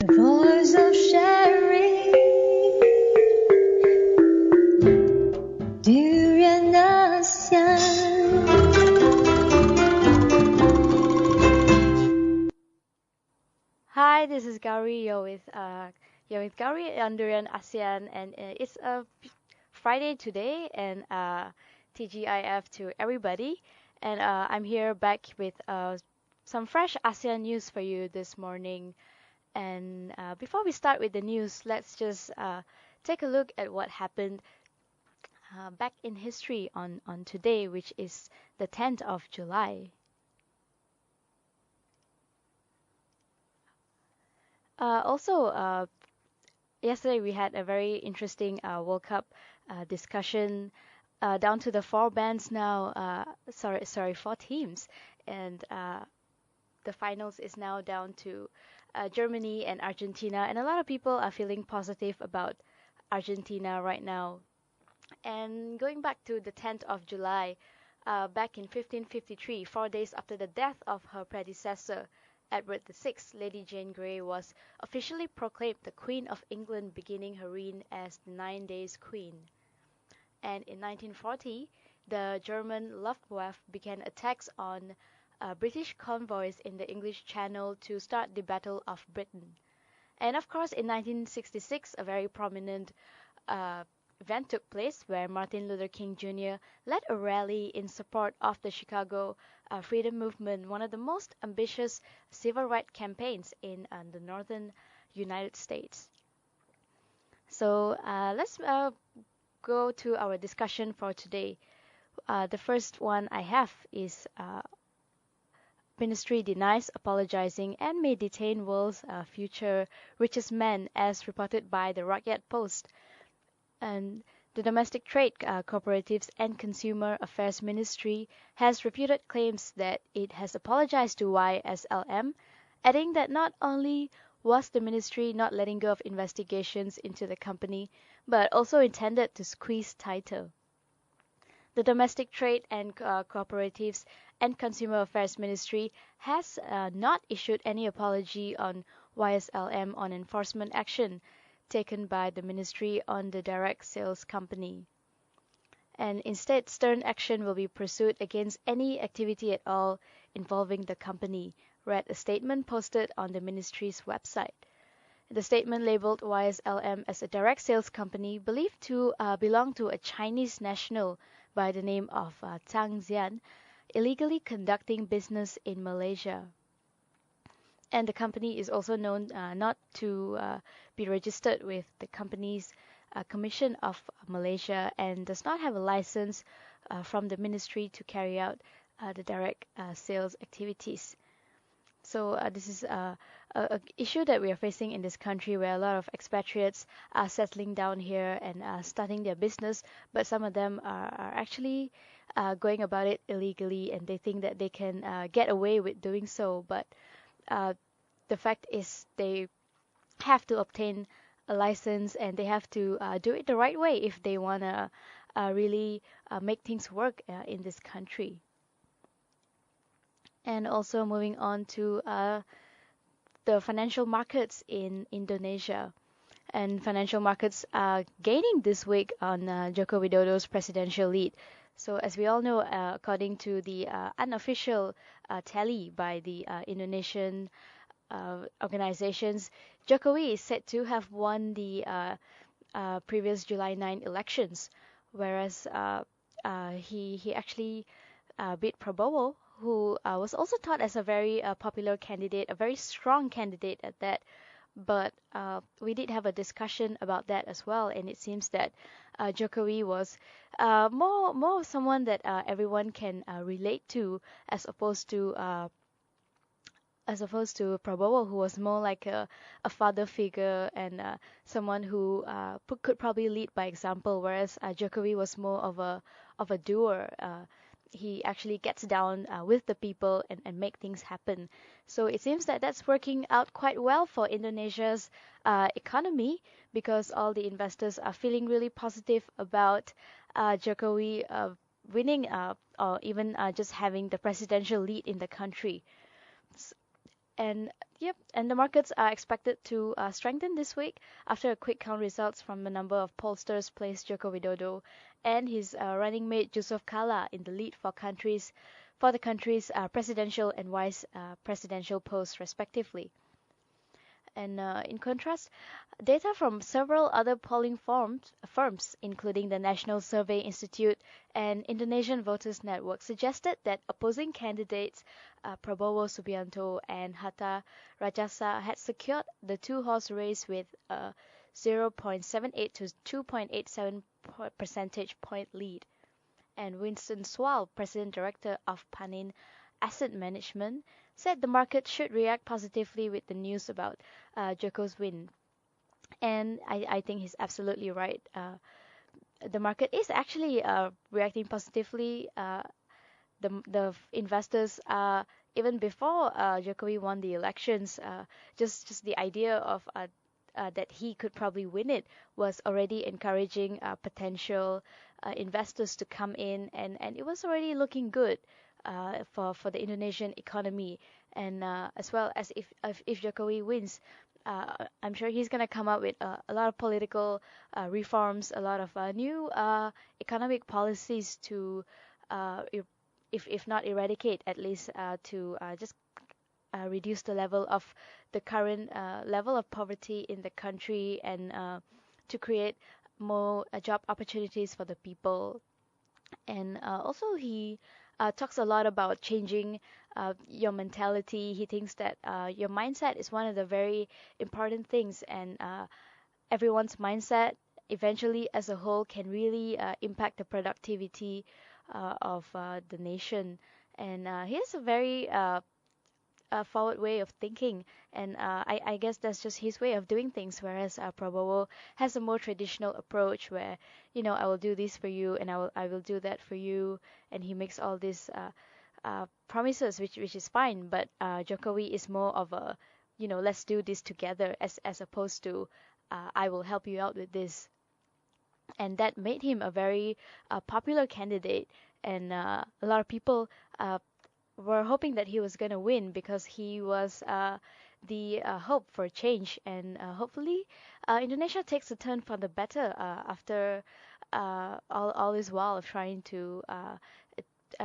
Voice of sharing, 旅人 ASEAN. Hi, this is Gowri. You're with Gowri under an ASEAN, and it's a Friday today, and TGIF to everybody. And I'm here back with some fresh ASEAN news for you this morning. And before we start with the news, let's just take a look at what happened back in history on today, which is the 10th of July. Also, yesterday we had a very interesting World Cup discussion down to the four bands now. Sorry, four teams, and the finals is now down to Germany and Argentina, and a lot of people are feeling positive about Argentina right now. And going back to the 10th of July, back in 1553, 4 days after the death of her predecessor, Edward VI, Lady Jane Grey was officially proclaimed the Queen of England, beginning her reign as the 9 Days Queen. And in 1940, the German Luftwaffe began attacks on British convoys in the English Channel to start the Battle of Britain. And of course, in 1966, a very prominent uh, event took place where Martin Luther King Jr. led a rally in support of the Chicago Freedom Movement, one of the most ambitious civil rights campaigns in the northern United States. So let's go to our discussion for today. The first one I have is Ministry denies apologizing and may detain world's future richest man, as reported by the Rakyat Post. And the Domestic Trade, Cooperatives and Consumer Affairs Ministry has refuted claims that it has apologized to YSLM, adding that not only was the ministry not letting go of investigations into the company, but also intended to squeeze tighter. The Domestic Trade and Cooperatives and Consumer Affairs Ministry has not issued any apology on YSLM on enforcement action taken by the ministry on the direct sales company. And instead, stern action will be pursued against any activity at all involving the company, read a statement posted on the ministry's website. The statement labeled YSLM as a direct sales company believed to belong to a Chinese national by the name of Zhang Zian, illegally conducting business in Malaysia. And the company is also known not to be registered with the company's Commission of Malaysia and does not have a license from the ministry to carry out the direct sales activities. So this is a issue that we are facing in this country, where a lot of expatriates are settling down here and starting their business, but some of them are actually going about it illegally, and they think that they can get away with doing so. But uh, the fact is they have to obtain a license, and they have to do it the right way if they want to really make things work in this country. And also moving on to the financial markets in Indonesia. And financial markets are gaining this week on Joko Widodo's presidential lead. So as we all know, according to the unofficial tally by the Indonesian organizations, Jokowi is said to have won the previous July 9 elections, whereas he actually beat Prabowo, who was also thought as a very popular candidate, a very strong candidate at that. But we did have a discussion about that as well, and it seems that Jokowi was more of someone that everyone can relate to, as opposed to Prabowo, who was more like a father figure and someone who could probably lead by example, whereas Jokowi was more of a doer. He actually gets down with the people and make things happen. So it seems that that's working out quite well for Indonesia's economy, because all the investors are feeling really positive about Jokowi winning or even just having the presidential lead in the country. And yep, and the markets are expected to strengthen this week after a quick count results from a number of pollsters placed Joko Widodo and his running mate Yusuf Kala in the lead for the country's presidential and vice presidential posts respectively. And in contrast, data from several other firms, including the National Survey Institute and Indonesian Voters Network, suggested that opposing candidates Prabowo Subianto and Hatta Rajasa had secured the two-horse race with a 0.78 to 2.87 percentage point lead. And Winston Swall, President Director of Panin Asset Management, said the market should react positively with the news about Joko's win. And I think he's absolutely right. The market is actually reacting positively. The investors even before Jokowi won the elections, just the idea of that he could probably win it was already encouraging potential investors to come in, and it was already looking good for the Indonesian economy, and as well as if Jokowi wins, I'm sure he's gonna come up with a lot of political reforms, a lot of new economic policies to if not eradicate, at least to just reduce the level of the current level of poverty in the country, and to create more job opportunities for the people. And also, he talks a lot about changing your mentality. He thinks that your mindset is one of the very important things, and everyone's mindset eventually as a whole can really impact the productivity of the nation. And he has a very forward way of thinking, and I guess that's just his way of doing things. Whereas Prabowo has a more traditional approach, where I will do this for you, and I will do that for you, and he makes all these promises, which is fine. But Jokowi is more of a let's do this together, as opposed to I will help you out with this, and that made him a very popular candidate, and a lot of people uh, were hoping that he was going to win because he was the hope for change, and hopefully Indonesia takes a turn for the better after all this while of trying to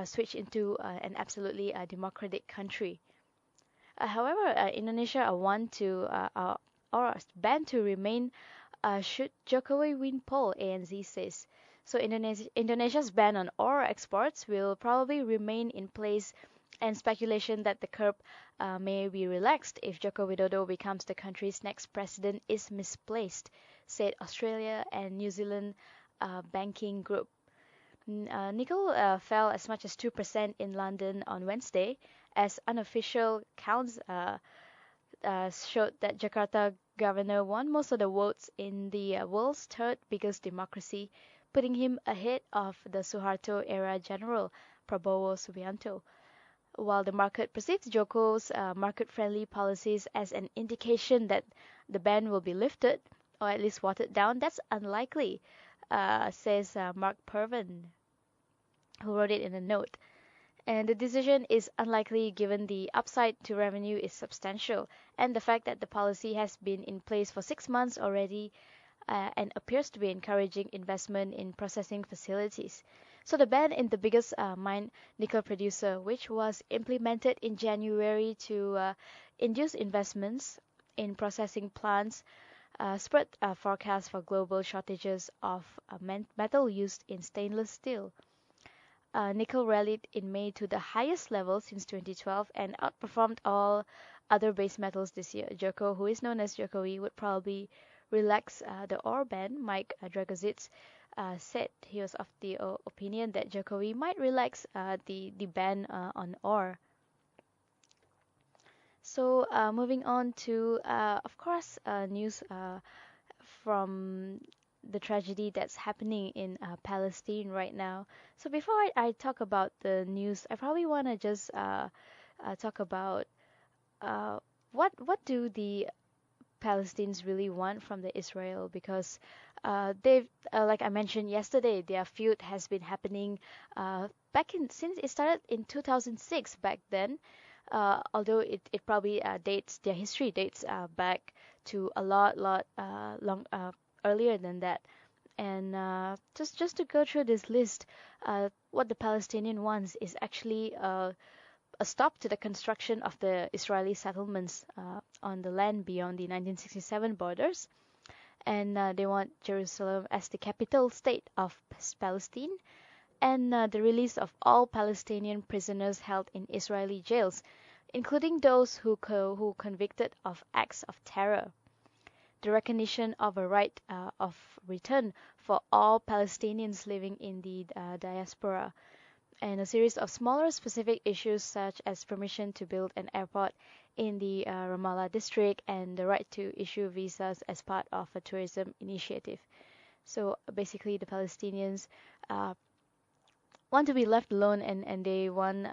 switch into an absolutely democratic country. However, Indonesia are one to or banned to remain should Jokowi win poll, ANZ says. So Indonesia's ban on ore exports will probably remain in place, and speculation that the curb may be relaxed if Joko Widodo becomes the country's next president is misplaced, said Australia and New Zealand banking group. Nickel fell as much as 2% in London on Wednesday, as unofficial counts showed that Jakarta governor won most of the votes in the world's third biggest democracy, putting him ahead of the Suharto era general Prabowo Subianto. While the market perceives Joko's market-friendly policies as an indication that the ban will be lifted, or at least watered down, that's unlikely, says Mark Pervin, who wrote it in a note. And the decision is unlikely given the upside to revenue is substantial, and the fact that the policy has been in place for 6 months already and appears to be encouraging investment in processing facilities. So the ban in the biggest mine nickel producer, which was implemented in January to induce investments in processing plants, spurred forecasts for global shortages of metal used in stainless steel. Nickel rallied in May to the highest level since 2012 and outperformed all other base metals this year. Joko, who is known as Jokowi, would probably relax the ore ban. Mike Dragozits said he was of the opinion that Jokowi might relax the ban on ore. So moving on to, of course, news from the tragedy that's happening in Palestine right now. So before I talk about the news, I probably want to just talk about uh, what do the Palestinians really want from the Israel, because they've like I mentioned yesterday, their feud has been happening back in since it started in 2006 back then. although it probably dates their history dates back to a lot long earlier than that. And just to go through this list, what the Palestinian wants is actually a stop to the construction of the Israeli settlements on the land beyond the 1967 borders, and they want Jerusalem as the capital state of Palestine, and the release of all Palestinian prisoners held in Israeli jails, including those who convicted of acts of terror, the recognition of a right of return for all Palestinians living in the diaspora, and a series of smaller specific issues such as permission to build an airport in the Ramallah district and the right to issue visas as part of a tourism initiative. So basically, the Palestinians uh, want to be left alone, and they want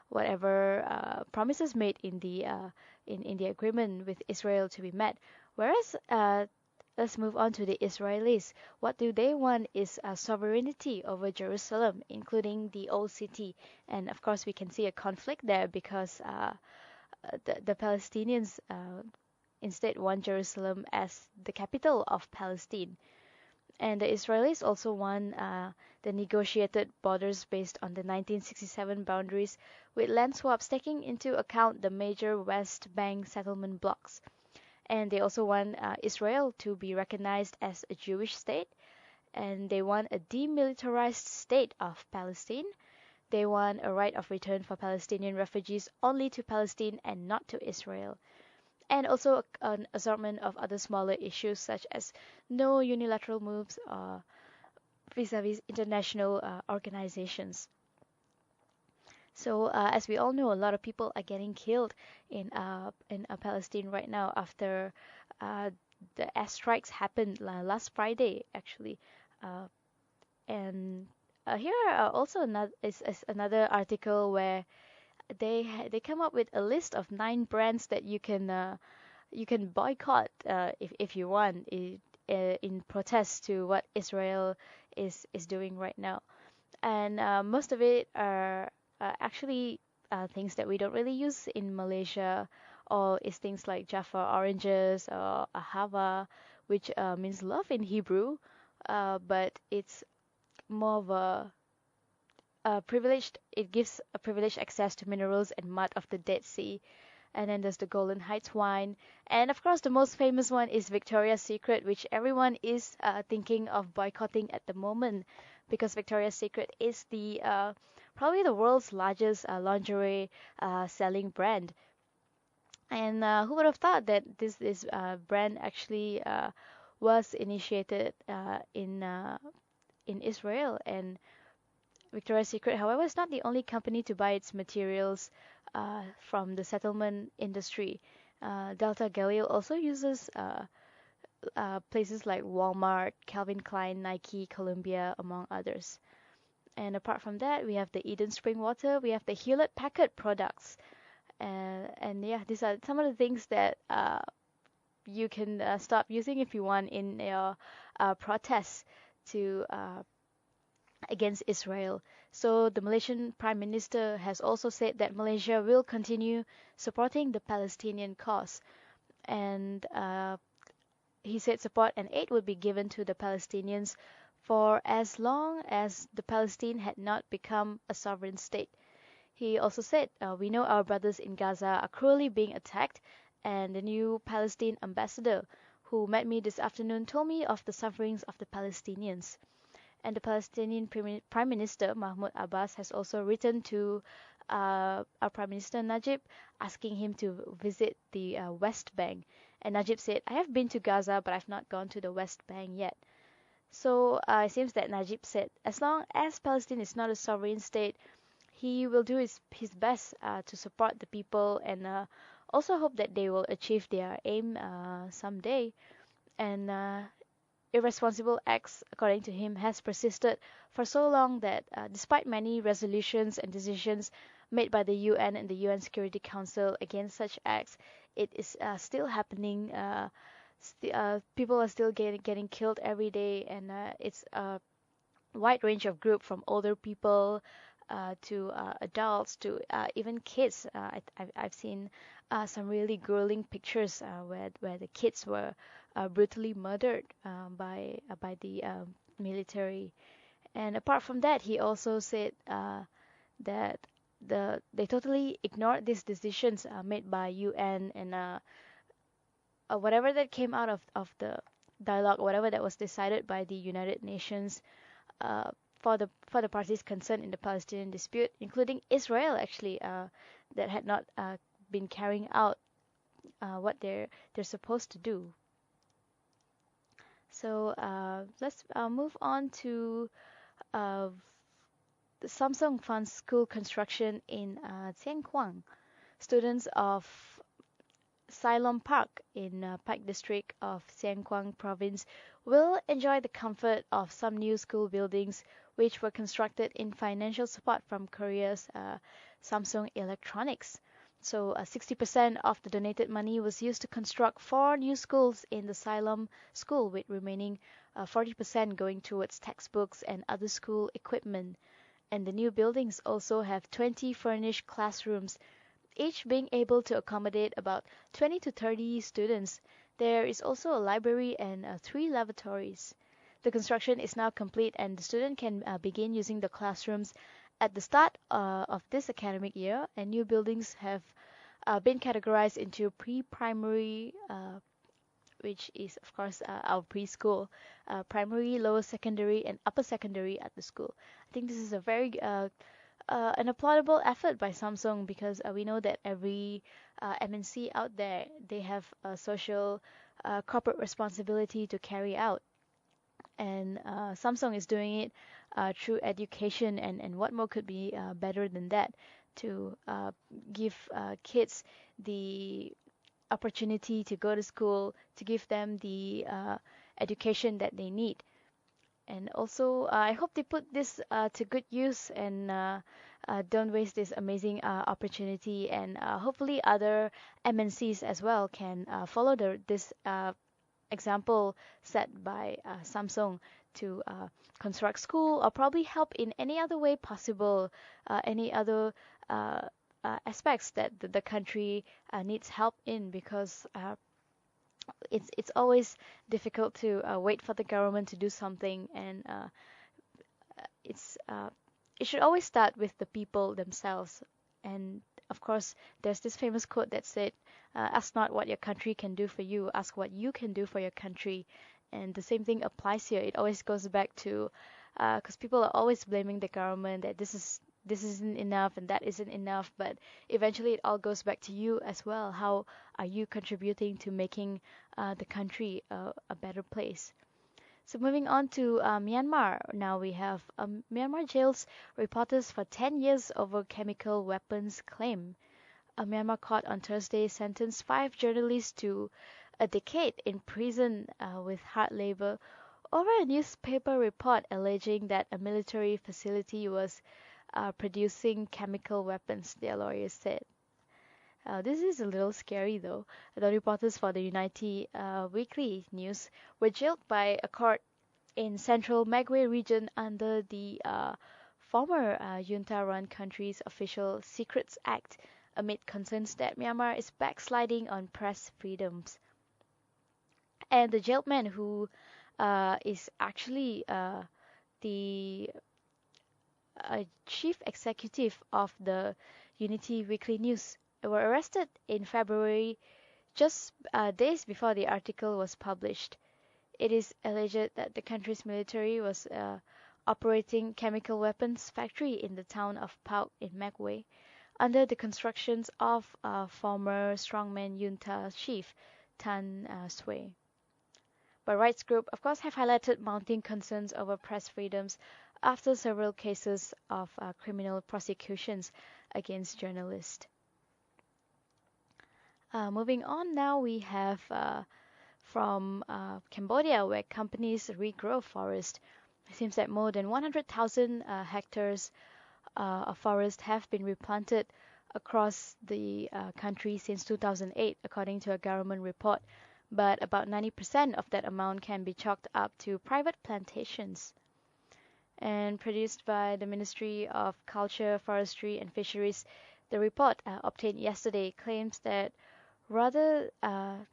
whatever promises made in the agreement with Israel to be met. Whereas let's move on to the Israelis. What do they want is sovereignty over Jerusalem, including the old city. And of course, we can see a conflict there because the Palestinians instead want Jerusalem as the capital of Palestine. And the Israelis also won the negotiated borders based on the 1967 boundaries, with land swaps taking into account the major West Bank settlement blocks. And they also want Israel to be recognized as a Jewish state, and they want a demilitarized state of Palestine. They want a right of return for Palestinian refugees only to Palestine and not to Israel, and also an assortment of other smaller issues such as no unilateral moves vis-a-vis international organizations. So, as we all know, a lot of people are getting killed in Palestine right now after uh, the airstrikes happened last Friday, actually. Uh, and here are also is another article where they come up with a list of 9 brands that you can boycott if you want in protest to what Israel is doing right now. And most of it are actually things that we don't really use in Malaysia, or is things like Jaffa oranges or ahava, which means love in Hebrew, but it's more of a privileged. It gives a privileged access to minerals and mud of the Dead Sea. And then there's the Golden Heights wine, and of course the most famous one is Victoria's Secret, which everyone is thinking of boycotting at the moment, because Victoria's Secret is the probably the world's largest lingerie selling brand. And who would have thought that this brand actually was initiated in Israel? And Victoria's Secret, however, is not the only company to buy its materials from the settlement industry. Delta Galil also uses places like Walmart, Calvin Klein, Nike, Columbia, among others. And apart from that, we have the Eden Spring Water, we have the Hewlett Packard products. And yeah, these are some of the things that you can stop using if you want in your protests to against Israel. So the Malaysian Prime Minister has also said that Malaysia will continue supporting the Palestinian cause. And he said support and aid would be given to the Palestinians for as long as the Palestine had not become a sovereign state. He also said, we know our brothers in Gaza are cruelly being attacked, and the new Palestine ambassador who met me this afternoon told me of the sufferings of the Palestinians. And the Palestinian Prime Minister Mahmoud Abbas has also written to our Prime Minister Najib, asking him to visit the West Bank. And Najib said, I have been to Gaza, but I've not gone to the West Bank yet. So it seems that Najib said, as long as Palestine is not a sovereign state, he will do his best to support the people, and also hope that they will achieve their aim someday. And irresponsible acts, according to him, has persisted for so long that despite many resolutions and decisions made by the UN and the UN Security Council against such acts, it is still happening. People are still getting killed every day, and it's a wide range of group from older people to adults to even kids. I've seen some really grueling pictures where the kids were brutally murdered by the military. And apart from that, he also said that they totally ignored these decisions made by UN and whatever that came out of the dialogue, whatever that was decided by the United Nations for the parties concerned in the Palestinian dispute, including Israel actually, that had not been carrying out what they're supposed to do. So let's move on to uh, the Samsung funds school construction in Xianguang. Students of Silom Park in Park District of Xianguang Province will enjoy the comfort of some new school buildings which were constructed in financial support from Korea's Samsung Electronics. So 60% of the donated money was used to construct 4 new schools in the Silom school, with remaining 40% going towards textbooks and other school equipment. And the new buildings also have 20 furnished classrooms, each being able to accommodate about 20 to 30 students. There is also a library and 3 lavatories. The construction is now complete and the student can begin using the classrooms at the start of this academic year, and new buildings have been categorized into pre-primary, which is of course our preschool, primary, lower secondary, and upper secondary at the school. I think this is a very an applaudable effort by Samsung, because we know that every MNC out there, they have a social corporate responsibility to carry out, and Samsung is doing it through education, and what more could be better than that, to give kids the opportunity to go to school, to give them the education that they need. And also, I hope they put this to good use and don't waste this amazing opportunity. And hopefully, other MNCs as well can follow this example set by Samsung to construct school, or probably help in any other way possible, any other aspects that the country needs help in, because it's always difficult to wait for the government to do something, and it's it should always start with the people themselves. And of course, there's this famous quote that said, "Ask not what your country can do for you, ask what you can do for your country." And the same thing applies here. It always goes back to, because people are always blaming the government that this isn't enough and that isn't enough, but eventually it all goes back to you as well. How are you contributing to making the country a better place? So moving on to Myanmar, now we have Myanmar jails reporters for 10 years over chemical weapons claim. A Myanmar court on Thursday sentenced 5 journalists to a decade in prison with hard labor over a newspaper report alleging that a military facility was producing chemical weapons, their lawyers said. This is a little scary though. The reporters for the Unity Weekly News were jailed by a court in central Magwe region under the former junta-run country's official Secrets Act, amid concerns that Myanmar is backsliding on press freedoms. And the jailed man, who is actually the chief executive of the Unity Weekly News, were arrested in February, just days before the article was published. It is alleged that the country's military was operating chemical weapons factory in the town of Pauk in Magwe under the constructions of former strongman junta chief Tan Swe. But rights groups, of course, have highlighted mounting concerns over press freedoms after several cases of criminal prosecutions against journalists. Moving on now, we have from Cambodia, where companies regrow forest. It seems that more than 100,000 hectares of forest have been replanted across the country since 2008, according to a government report. But about 90% of that amount can be chalked up to private plantations. and produced by the Ministry of Culture, Forestry and Fisheries. The report obtained yesterday claims that rather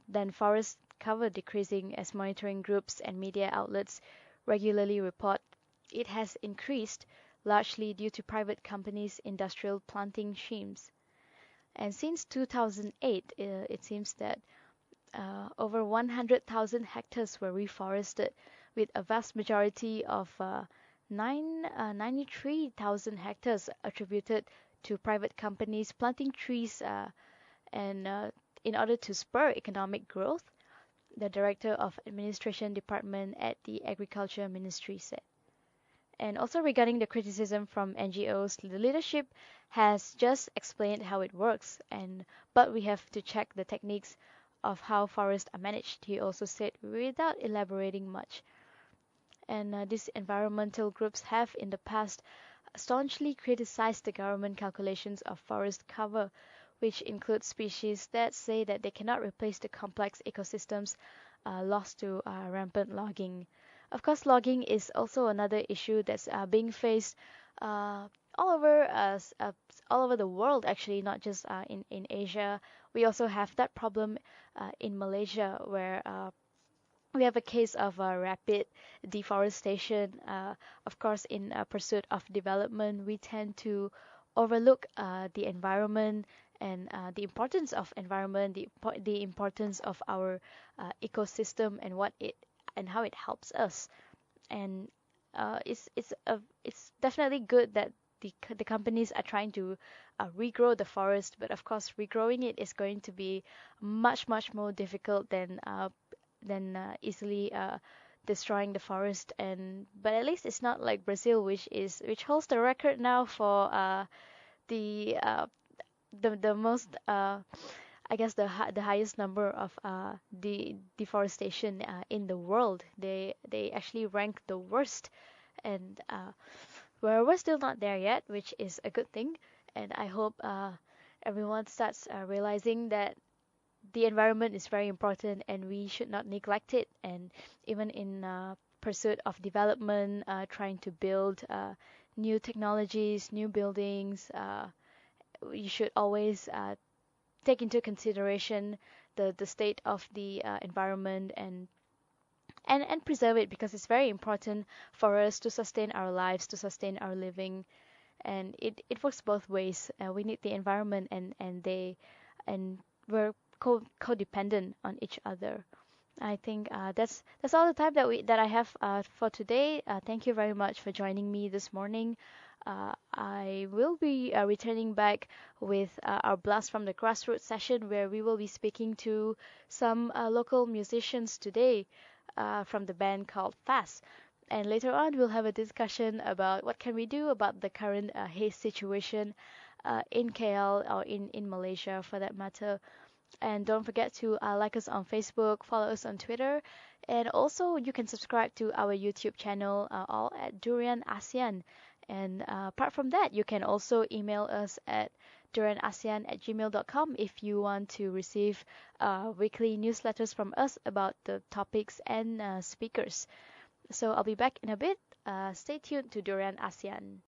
than forest cover decreasing as monitoring groups and media outlets regularly report, it has increased largely due to private companies' industrial planting schemes. And since 2008, it seems that over 100,000 hectares were reforested, with a vast majority of 93,000 hectares attributed to private companies planting trees and in order to spur economic growth, the Director of Administration Department at the Agriculture Ministry said. And also regarding the criticism from NGOs, the leadership has just explained how it works, and but we have to check the techniques of how forests are managed, he also said, without elaborating much. And these environmental groups have in the past staunchly criticized the government calculations of forest cover, which include species that say that they cannot replace the complex ecosystems lost to rampant logging. Of course, logging is also another issue that's being faced uh, all over us, all over the world. Actually, not just in Asia. We also have that problem in Malaysia, where we have a case of rapid deforestation. Of course, in pursuit of development, we tend to overlook the environment and the importance of environment, the importance of our ecosystem and what it and how it helps us. And it's definitely good that the companies are trying to regrow the forest, but of course, regrowing it is going to be much more difficult than easily destroying the forest. And but at least it's not like Brazil, which holds the record now for the the most I guess the highest number of the deforestation in the world. They actually rank the worst, and we're still not there yet, which is a good thing. And I hope everyone starts realizing that the environment is very important and we should not neglect it. And even in pursuit of development, trying to build new technologies, new buildings, you should always take into consideration the state of the environment and preserve it, because it's very important for us to sustain our lives, to sustain our living. And it works both ways. We need the environment, and we're codependent on each other. I think that's all the time that I have for today. Thank you very much for joining me this morning. I will be returning back with our Blast from the Grassroots session, where we will be speaking to some local musicians today from the band called Fast. And later on, we'll have a discussion about what can we do about the current haze situation in KL, or in Malaysia for that matter. And don't forget to like us on Facebook, follow us on Twitter, and also you can subscribe to our YouTube channel, all at Durian ASEAN. And apart from that, you can also email us at durianasean@gmail.com if you want to receive weekly newsletters from us about the topics and speakers. So I'll be back in a bit. Stay tuned to Durian ASEAN.